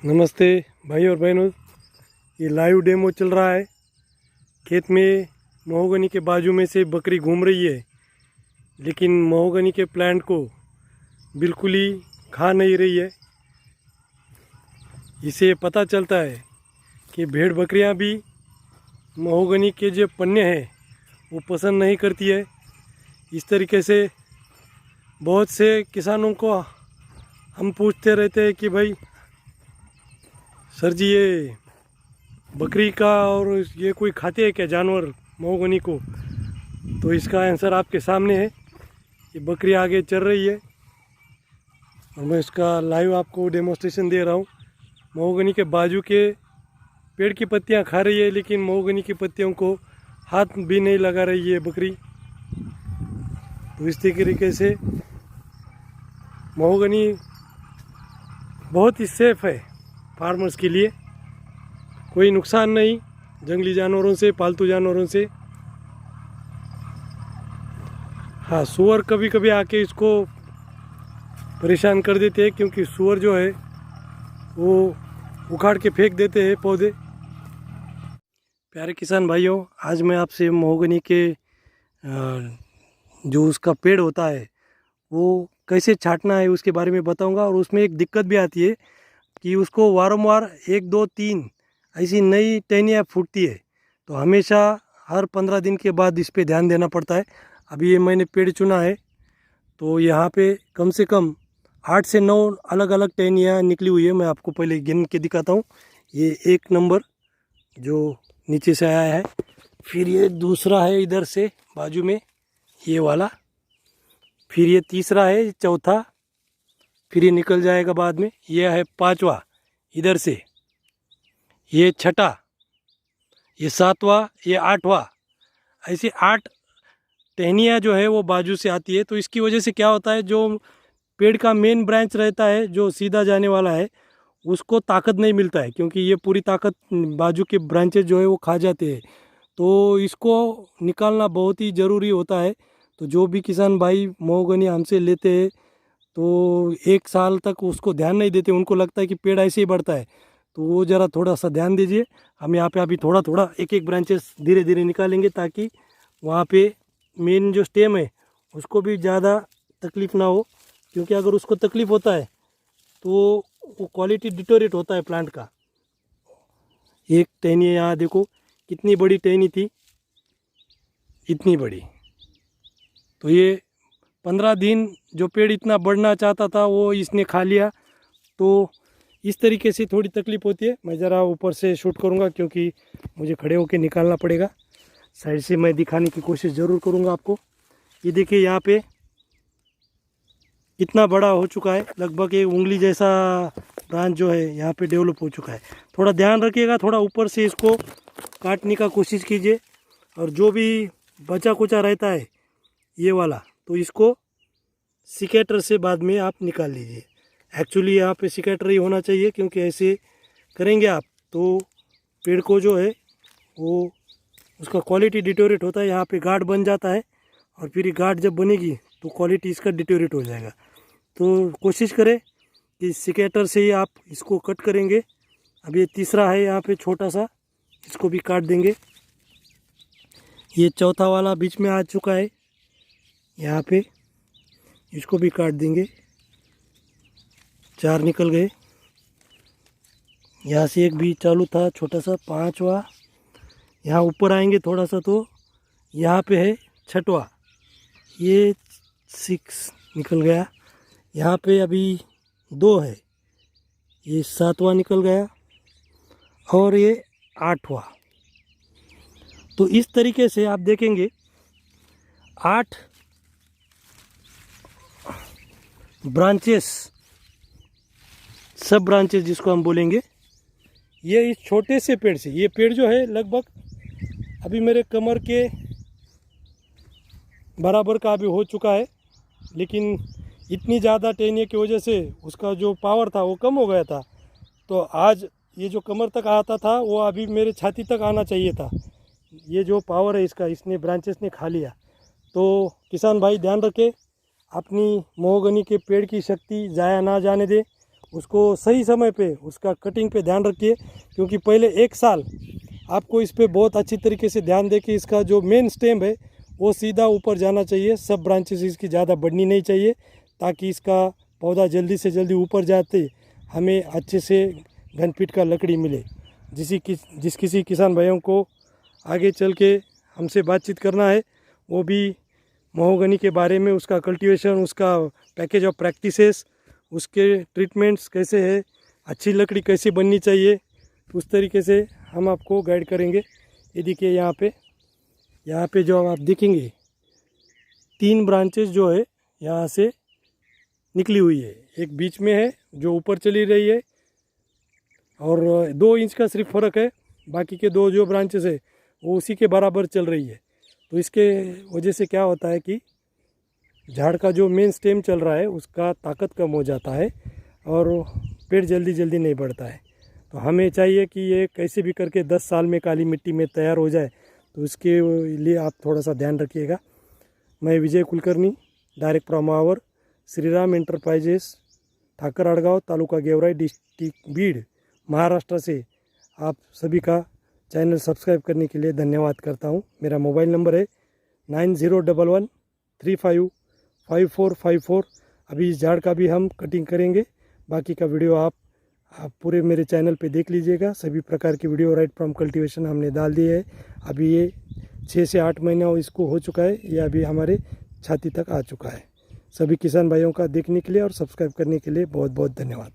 नमस्ते भाई और बहनों, ये लाइव डेमो चल रहा है। खेत में महोगनी के बाजू में से बकरी घूम रही है, लेकिन महोगनी के प्लांट को बिल्कुल ही खा नहीं रही है। इसे पता चलता है कि भेड़ बकरियां भी महोगनी के जो पन्ने हैं वो पसंद नहीं करती है। इस तरीके से बहुत से किसानों को हम पूछते रहते हैं कि भाई सर जी, ये बकरी का और ये कोई खाते हैं क्या जानवर महोगनी को? तो इसका आंसर आपके सामने है। ये बकरी आगे चल रही है और मैं इसका लाइव आपको डेमोस्ट्रेशन दे रहा हूँ। महोगनी के बाजू के पेड़ की पत्तियाँ खा रही है, लेकिन महोगनी की पत्तियों को हाथ भी नहीं लगा रही है बकरी। तो इस तरीके से महोगनी बहुत ही सेफ है फार्मर्स के लिए। कोई नुकसान नहीं जंगली जानवरों से, पालतू जानवरों से। हाँ, सूअर कभी कभी आके इसको परेशान कर देते हैं, क्योंकि सूअर जो है वो उखाड़ के फेंक देते हैं पौधे। प्यारे किसान भाइयों, आज मैं आपसे महोगनी के जो उसका पेड़ होता है वो कैसे छांटना है उसके बारे में बताऊंगा। और उसमें एक दिक्कत भी आती है कि उसको वारंवार 1, 2, 3 ऐसी नई टहनियाँ फूटती है, तो हमेशा हर 15 दिन के बाद इस पे ध्यान देना पड़ता है। अभी ये मैंने पेड़ चुना है, तो यहाँ पे कम से कम 8 से 9 अलग अलग टहनियाँ निकली हुई है। मैं आपको पहले गिन के दिखाता हूँ। ये 1 नंबर जो नीचे से आया है, फिर ये दूसरा है इधर से बाजू में ये वाला, फिर ये तीसरा है, चौथा, फिर ये निकल जाएगा बाद में। ये है 5वां इधर से, ये 6ठा, ये 7वां, ये 8वां। ऐसे 8 टहनियाँ जो है वो बाजू से आती है। तो इसकी वजह से क्या होता है, जो पेड़ का मेन ब्रांच रहता है जो सीधा जाने वाला है, उसको ताकत नहीं मिलता है, क्योंकि ये पूरी ताकत बाजू के ब्रांचेज जो है वो खा जाते हैं। तो इसको निकालना बहुत ही ज़रूरी होता है। तो जो भी किसान भाई महोगनी हमसे लेते हैं तो 1 साल तक उसको ध्यान नहीं देते, उनको लगता है कि पेड़ ऐसे ही बढ़ता है। तो वो ज़रा थोड़ा सा ध्यान दीजिए। हम यहाँ पे अभी थोड़ा थोड़ा एक एक ब्रांचेस धीरे धीरे निकालेंगे, ताकि वहाँ पे मेन जो स्टेम है उसको भी ज़्यादा तकलीफ़ ना हो, क्योंकि अगर उसको तकलीफ़ होता है तो वो क्वालिटी डिटोरेट होता है प्लांट का। एक टहनी यहाँ देखो कितनी बड़ी टहनी थी, इतनी बड़ी। तो ये 15 दिन जो पेड़ इतना बढ़ना चाहता था वो इसने खा लिया। तो इस तरीके से थोड़ी तकलीफ़ होती है। मैं ज़रा ऊपर से शूट करूँगा, क्योंकि मुझे खड़े होकर निकालना पड़ेगा। साइड से मैं दिखाने की कोशिश ज़रूर करूँगा आपको। ये देखिए यहाँ पे कितना बड़ा हो चुका है, लगभग एक उंगली जैसा ब्रांच जो है यहाँ पे डेवलप हो चुका है। थोड़ा ध्यान रखिएगा, थोड़ा ऊपर से इसको काटने का कोशिश कीजिए। और जो भी बचा कुचा रहता है ये वाला, तो इसको सिकेटर से बाद में आप निकाल लीजिए। एक्चुअली यहाँ पे सिकेटर ही होना चाहिए, क्योंकि ऐसे करेंगे आप तो पेड़ को जो है वो उसका क्वालिटी डिटोरेट होता है। यहाँ पे गार्ड बन जाता है, और फिर ये गार्ड जब बनेगी तो क्वालिटी इसका डिटोरेट हो जाएगा। तो कोशिश करें कि सिकेटर से ही आप इसको कट करेंगे। अब ये तीसरा है यहाँ पे छोटा सा, इसको भी काट देंगे। ये चौथा वाला बीच में आ चुका है यहाँ पे, इसको भी काट देंगे। 4 निकल गए। यहाँ से एक भी चालू था छोटा सा, 5वां। यहाँ ऊपर आएंगे थोड़ा सा तो यहाँ पे है 6वां, ये 6 निकल गया। यहाँ पे अभी 2 है, ये 7वां निकल गया, और ये 8वां। तो इस तरीके से आप देखेंगे 8 ब्रांचेस, सब ब्रांचेस जिसको हम बोलेंगे, ये इस छोटे से पेड़ से। ये पेड़ जो है लगभग अभी मेरे कमर के बराबर का अभी हो चुका है, लेकिन इतनी ज़्यादा टहनियों की वजह से उसका जो पावर था वो कम हो गया था। तो आज ये जो कमर तक आता था वो अभी मेरे छाती तक आना चाहिए था। ये जो पावर है इसका, इसने ब्रांचेस ने खा लिया। तो किसान भाई ध्यान रखें, अपनी महोगनी के पेड़ की शक्ति ज़ाया ना जाने दे, उसको सही समय पे उसका कटिंग पे ध्यान रखिए, क्योंकि पहले 1 साल आपको इस पे बहुत अच्छी तरीके से ध्यान दे कि इसका जो मेन स्टेम है वो सीधा ऊपर जाना चाहिए, सब ब्रांचेस इसकी ज़्यादा बढ़नी नहीं चाहिए, ताकि इसका पौधा जल्दी से जल्दी ऊपर जाते हमें अच्छे से घन फीट का लकड़ी मिले। जिस किसी किसान भाइयों को आगे चल के हमसे बातचीत करना है, वो भी महोगनी के बारे में, उसका कल्टीवेशन, उसका पैकेज ऑफ प्रैक्टिसेस, उसके ट्रीटमेंट्स कैसे है, अच्छी लकड़ी कैसे बननी चाहिए, उस तरीके से हम आपको गाइड करेंगे। ये देखिए यहाँ पे जो आप देखेंगे 3 ब्रांचेस जो है यहाँ से निकली हुई है, एक बीच में है जो ऊपर चली रही है और 2 इंच का सिर्फ फ़र्क है, बाकी के 2 जो ब्रांचेस है वो उसी के बराबर चल रही है। तो इसके वजह से क्या होता है कि झाड़ का जो मेन स्टेम चल रहा है उसका ताकत कम हो जाता है और पेड़ जल्दी नहीं बढ़ता है। तो हमें चाहिए कि ये कैसे भी करके 10 साल में काली मिट्टी में तैयार हो जाए, तो इसके लिए आप थोड़ा सा ध्यान रखिएगा। मैं Vijay Kulkarni, direct from our Shriram Enterprises, Thakar Adgaon, taluka Georai, district Beed, Maharashtra से आप सभी का चैनल सब्सक्राइब करने के लिए धन्यवाद करता हूँ। मेरा मोबाइल नंबर है 9011355454। अभी इस झाड़ का भी हम कटिंग करेंगे, बाकी का वीडियो आप पूरे मेरे चैनल पे देख लीजिएगा। सभी प्रकार की वीडियो राइट फ्रॉम कल्टीवेशन हमने डाल दी है। अभी ये 6 से 8 महीना इसको हो चुका है, ये अभी हमारे छाती तक आ चुका है। सभी किसान भाइयों का देखने के लिए और सब्सक्राइब करने के लिए बहुत बहुत धन्यवाद।